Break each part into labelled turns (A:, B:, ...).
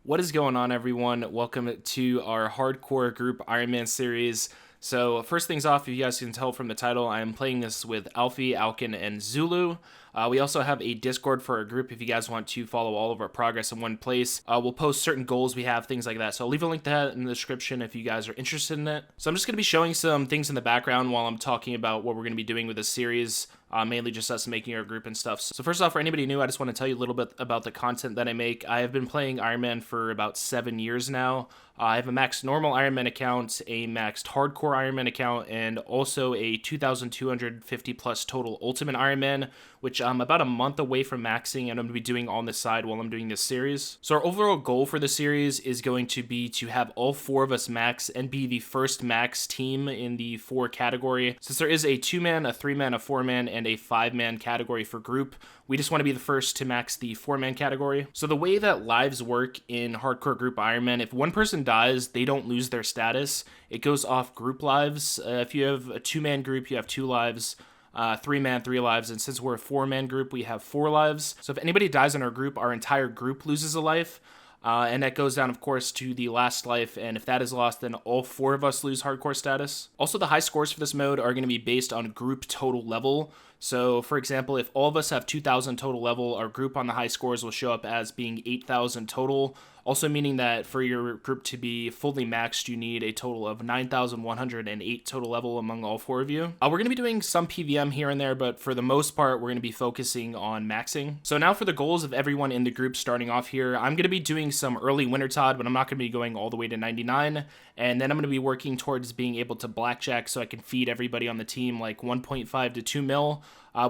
A: What is going on, everyone? Welcome to our hardcore group Ironman series. So first things off, if you guys can tell from the title, I am playing this with Alfie, Alkan, and Zulu. We also have a Discord for our group if you guys want to follow all of our progress in one place. We'll post certain goals we have, things like that. So I'll leave a link to that in the description if you guys are interested in it. So I'm just going to be showing some things in the background while I'm talking about what we're going to be doing with this series. Mainly just us making our group and stuff. So first off, for anybody new, I just want to tell you a little bit about the content that I make. I have been playing Ironman for about 7 years now. I have a maxed normal Ironman account, a maxed hardcore Ironman account, and also a 2,250 plus total ultimate Ironman, which I'm about a month away from maxing, and I'm going to be doing on the side while I'm doing this series. So our overall goal for the series is going to be to have all 4 of us max and be the first max team in the 4 category. Since there is a 2-man, a 3-man, a 4-man, and a 5-man category for group, we just want to be the first to max the 4-man category. So the way that lives work in hardcore group Ironman, if one person dies, they don't lose their status. It goes off group lives. If you have a 2-man group, you have 2 lives. 3-man, 3 lives, and since we're a 4-man group, we have 4 lives. So if anybody dies in our group, our entire group loses a life. And that goes down, of course, to the last life, and if that is lost, then all 4 of us lose hardcore status. Also, the high scores for this mode are going to be based on group total level. So, for example, if all of us have 2,000 total level, our group on the high scores will show up as being 8,000 total. Also meaning that for your group to be fully maxed, you need a total of 9,108 total level among all 4 of you. We're going to be doing some PVM here and there, but for the most part, we're going to be focusing on maxing. So now for the goals of everyone in the group starting off here, I'm going to be doing some early winter Todd, but I'm not going to be going all the way to 99. And then I'm going to be working towards being able to blackjack so I can feed everybody on the team like 1.5 to 2 mil.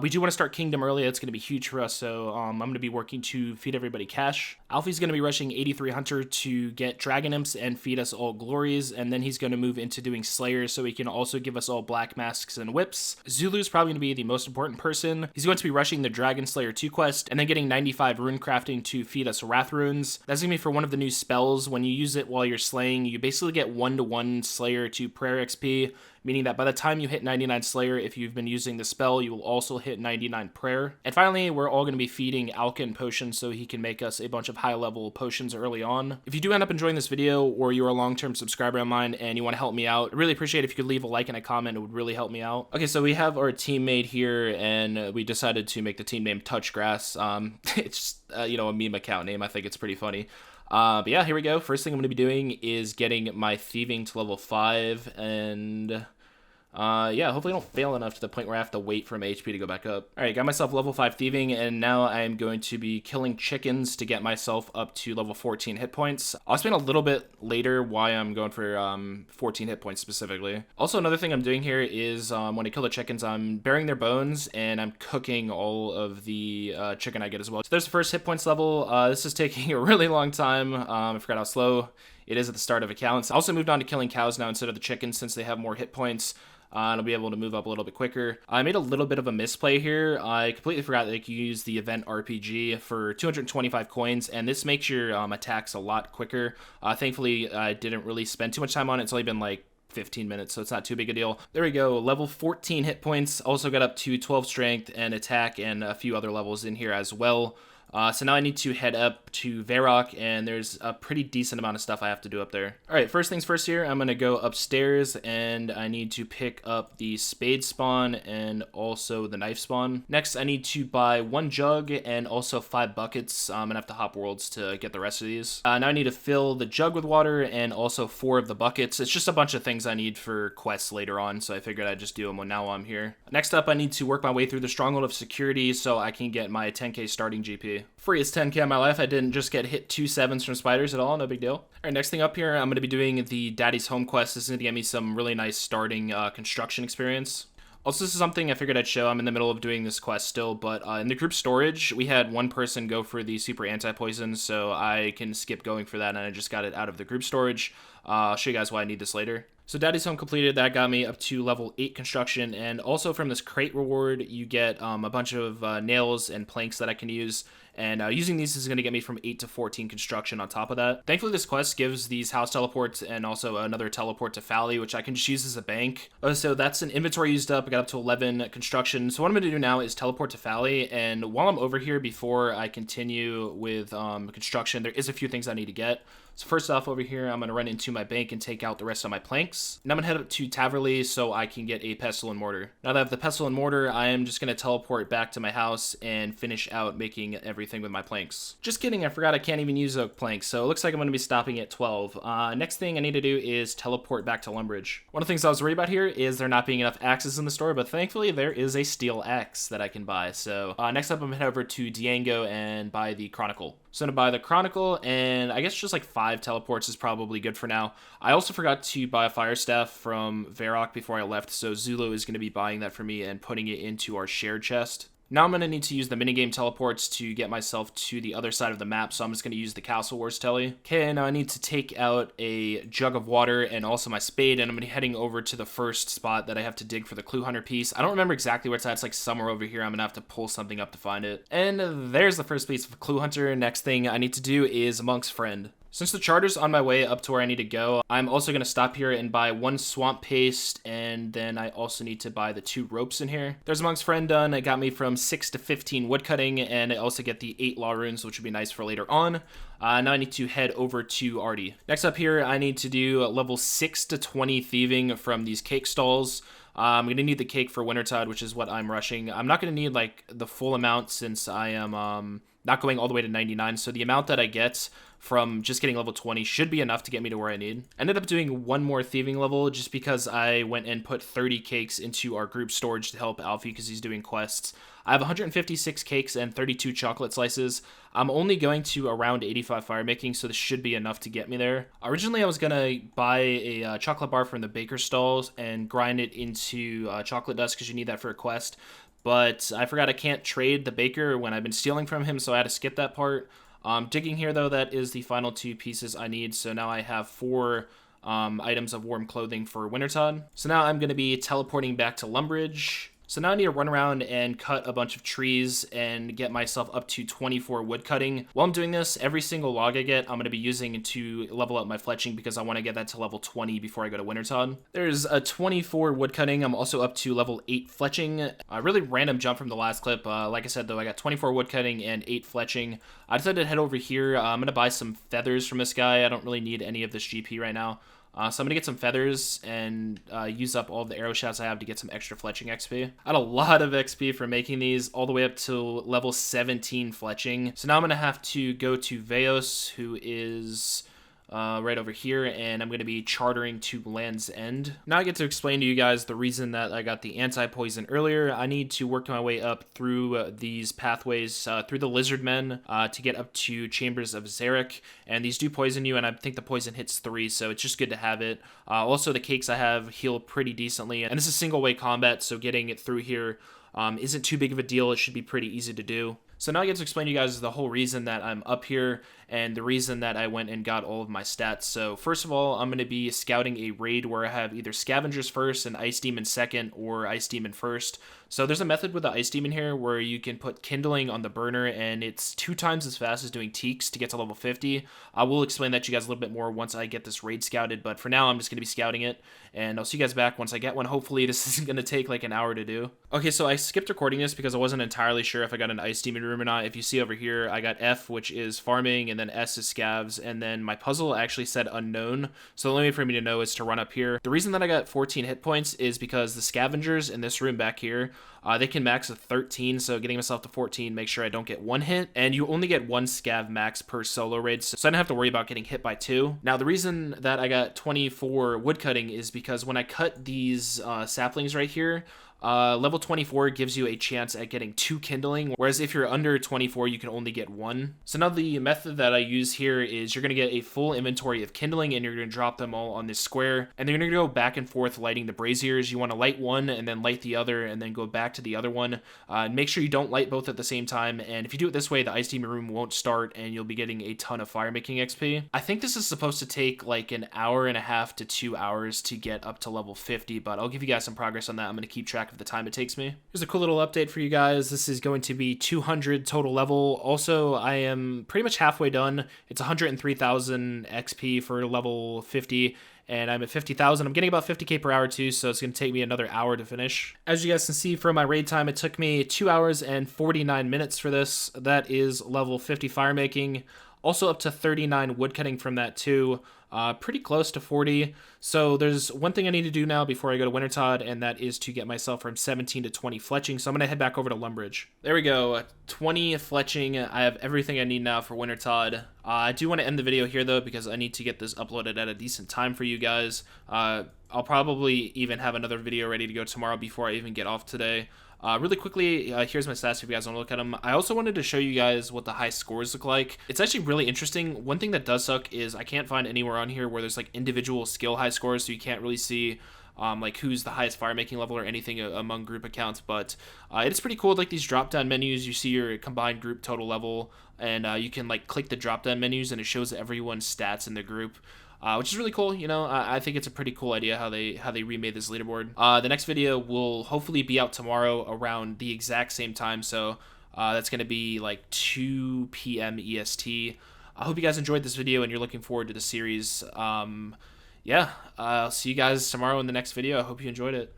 A: We do want to start Kingdom early. That's going to be huge for us, so I'm going to be working to feed everybody cash. Alfie's going to be rushing 83 Hunter to get Dragon Imps and feed us all Glories, and then he's going to move into doing Slayers so he can also give us all Black Masks and Whips. Zulu's probably going to be the most important person. He's going to be rushing the Dragon Slayer 2 quest, and then getting 95 Rune Crafting to feed us Wrath Runes. That's going to be for one of the new spells. When you use it while you're slaying, you basically get 1-to-1 Slayer to Prayer XP, meaning that by the time you hit 99 Slayer, if you've been using the spell, you will also hit 99 Prayer. And finally, we're all going to be feeding Alkan potions so he can make us a bunch of high-level potions early on. If you do end up enjoying this video, or you're a long-term subscriber of mine and you want to help me out, I'd really appreciate it if you could leave a like and a comment. It would really help me out. Okay, so we have our teammate here, and we decided to make the team name Touch Grass. It's just, a meme account name. I think it's pretty funny. But yeah, here we go. First thing I'm going to be doing is getting my thieving to level 5, and yeah, hopefully I don't fail enough to the point where I have to wait for my HP to go back up. Alright, got myself level 5 thieving, and now I am going to be killing chickens to get myself up to level 14 hit points. I'll explain a little bit later why I'm going for 14 hit points specifically. Also, another thing I'm doing here is when I kill the chickens, I'm burying their bones, and I'm cooking all of the chicken I get as well. So there's the first hit points level. This is taking a really long time. I forgot how slow it is at the start of accounts. I also moved on to killing cows now instead of the chickens since they have more hit points. And I'll be able to move up a little bit quicker. I made a little bit of a misplay here. I completely forgot that you can use the event RPG for 225 coins, and this makes your attacks a lot quicker. Thankfully, I didn't really spend too much time on it. It's only been like 15 minutes, so it's not too big a deal. There we go, level 14 hit points. Also got up to 12 strength and attack and a few other levels in here as well. So now I need to head up to Varrock, and there's a pretty decent amount of stuff I have to do up there. Alright, first things first here, I'm going to go upstairs, and I need to pick up the spade spawn and also the knife spawn. Next, I need to buy 1 jug and also 5 buckets. I'm going to have to hop worlds to get the rest of these. Now I need to fill the jug with water and also 4 of the buckets. It's just a bunch of things I need for quests later on, so I figured I'd just do them now while I'm here. Next up, I need to work my way through the Stronghold of Security so I can get my 10k starting GP. Free as 10k in my life. I didn't just get hit 2 7s from spiders at all. No big deal. All right, next thing up here, I'm going to be doing the Daddy's Home quest. This is going to get me some really nice starting construction experience. Also, this is something I figured I'd show. I'm in the middle of doing this quest still, but in the group storage, we had one person go for the super anti-poison, so I can skip going for that, and I just got it out of the group storage. I'll show you guys why I need this later. So Daddy's Home completed. That got me up to level 8 construction, and also from this crate reward, you get a bunch of nails and planks that I can use. And using these is going to get me from 8 to 14 construction on top of that. Thankfully, this quest gives these house teleports and also another teleport to Fally, which I can just use as a bank. So that's an inventory used up. I got up to 11 construction. So what I'm going to do now is teleport to Fally. And while I'm over here, before I continue with construction, there is a few things I need to get. So first off, over here, I'm going to run into my bank and take out the rest of my planks. And I'm going to head up to Taverley so I can get a pestle and mortar. Now that I have the pestle and mortar, I am just going to teleport back to my house and finish out making everything with my planks. Just kidding, I forgot I can't even use oak planks, so it looks like I'm going to be stopping at 12. Next thing I need to do is teleport back to Lumbridge. One of the things I was worried about here is there not being enough axes in the store, but thankfully there is a steel axe that I can buy. So next up, I'm going to head over to Diango and buy the Chronicle. So I'm going to buy the Chronicle, and I guess just like 5 teleports is probably good for now. I also forgot to buy a Fire Staff from Varrock before I left, so Zulu is going to be buying that for me and putting it into our shared chest. Now I'm going to need to use the minigame teleports to get myself to the other side of the map, so I'm just going to use the Castle Wars telly. Okay, now I need to take out a jug of water and also my spade, and I'm going to be heading over to the first spot that I have to dig for the Clue Hunter piece. I don't remember exactly where it's at. It's like somewhere over here. I'm going to have to pull something up to find it. And there's the first piece of Clue Hunter. Next thing I need to do is Monk's Friend. Since the charter's on my way up to where I need to go, I'm also going to stop here and buy 1 swamp paste, and then I also need to buy the 2 ropes in here. There's Monk's Friend done. It got me from 6 to 15 woodcutting, and I also get the 8 law runes, which would be nice for later on. Now I need to head over to Artie. Next up here, I need to do level 6 to 20 thieving from these cake stalls. I'm going to need the cake for Wintertide, which is what I'm rushing. I'm not going to need like the full amount since I am not going all the way to 99, so the amount that I get from just getting level 20 should be enough to get me to where I need. I ended up doing 1 more thieving level just because I went and put 30 cakes into our group storage to help Alfie because he's doing quests. I have 156 cakes and 32 chocolate slices. I'm only going to around 85 fire making, so this should be enough to get me there. Originally, I was going to buy a chocolate bar from the baker stalls and grind it into chocolate dust because you need that for a quest. But I forgot I can't trade the baker when I've been stealing from him, so I had to skip that part. Digging here, though, that is the final 2 pieces I need. So now I have 4 items of warm clothing for Wintertide. So now I'm going to be teleporting back to Lumbridge. So now I need to run around and cut a bunch of trees and get myself up to 24 wood cutting. While I'm doing this, every single log I get, I'm going to be using to level up my fletching because I want to get that to level 20 before I go to Wintertide. There's a 24 wood cutting. I'm also up to level 8 fletching. A really random jump from the last clip. Like I said, though, I got 24 wood cutting and 8 fletching. I decided to head over here. I'm going to buy some feathers from this guy. I don't really need any of this GP right now. So I'm going to get some feathers and use up all the arrow shafts I have to get some extra fletching XP. I had a lot of XP for making these all the way up to level 17 fletching. So now I'm going to have to go to Devious, who is right over here, and I'm going to be chartering to Land's End. Now I get to explain to you guys the reason that I got the anti-poison earlier. I need to work my way up through these pathways, through the lizard men, to get up to Chambers of Zarek, and these do poison you, and I think the poison hits 3, so it's just good to have it. Also, the cakes I have heal pretty decently, and this is single-way combat, so getting it through here isn't too big of a deal. It should be pretty easy to do. So now I get to explain to you guys the whole reason that I'm up here and the reason that I went and got all of my stats. So first of all, I'm going to be scouting a raid where I have either Scavengers first and Ice Demon second or Ice Demon first. So there's a method with the Ice Demon here where you can put Kindling on the burner and it's 2 times as fast as doing Teaks to get to level 50. I will explain that to you guys a little bit more once I get this raid scouted, but for now I'm just going to be scouting it and I'll see you guys back once I get one. Hopefully this isn't going to take like an hour to do. Okay, so I skipped recording this because I wasn't entirely sure if I got an Ice Demon room or not. If you see over here, I got F, which is farming, and then S is scavs, and then my puzzle actually said unknown, so the only way for me to know is to run up here. The reason that I got 14 hit points is because the scavengers in this room back here, they can max at 13, so getting myself to 14, make sure I don't get 1 hit, and you only get 1 scav max per solo raid, so I don't have to worry about getting hit by 2. Now, the reason that I got 24 woodcutting is because when I cut these saplings right here, level 24 gives you a chance at getting 2 kindling, whereas if you're under 24, you can only get 1. So now the method that I use here is you're going to get a full inventory of kindling and you're going to drop them all on this square, and you're going to go back and forth lighting the braziers. You want to light one and then light the other and then go back to the other one. Make sure you don't light both at the same time, and if you do it this way, the Ice Demon room won't start and you'll be getting a ton of fire making XP. I think this is supposed to take like an hour and a half to 2 hours to get up to level 50, but I'll give you guys some progress on that. I'm going to keep track track of the time it takes me. Here's a cool little update for you guys. This is going to be 200 total level. Also, I am pretty much halfway done. It's 103,000 XP for level 50, and I'm at 50,000. I'm getting about 50k per hour too, so it's going to take me another hour to finish. As you guys can see from my raid time, it took me 2 hours and 49 minutes for this. That is level 50 fire making. Also up to 39 woodcutting from that too. Pretty close to 40. So there's one thing I need to do now before I go to Wintertod, and that is to get myself from 17 to 20 fletching. So I'm going to head back over to Lumbridge. There we go. 20 fletching. I have everything I need now for Wintertod. I do want to end the video here though, because I need to get this uploaded at a decent time for you guys. I'll probably even have another video ready to go tomorrow before I even get off today. Really quickly, here's my stats if you guys want to look at them. I also wanted to show you guys what the high scores look like. It's actually really interesting. One thing that does suck is I can't find anywhere on here where there's like individual skill high scores, so you can't really see like who's the highest fire making level or anything among group accounts. But it's pretty cool. Like these drop down menus, you see your combined group total level, and you can like click the drop down menus and it shows everyone's stats in the group. Which is really cool. You know, I think it's a pretty cool idea how they remade this leaderboard. The next video will hopefully be out tomorrow around the exact same time, so that's going to be like 2 p.m. EST. I hope you guys enjoyed this video and you're looking forward to the series. Yeah, I'll see you guys tomorrow in the next video. I hope you enjoyed it.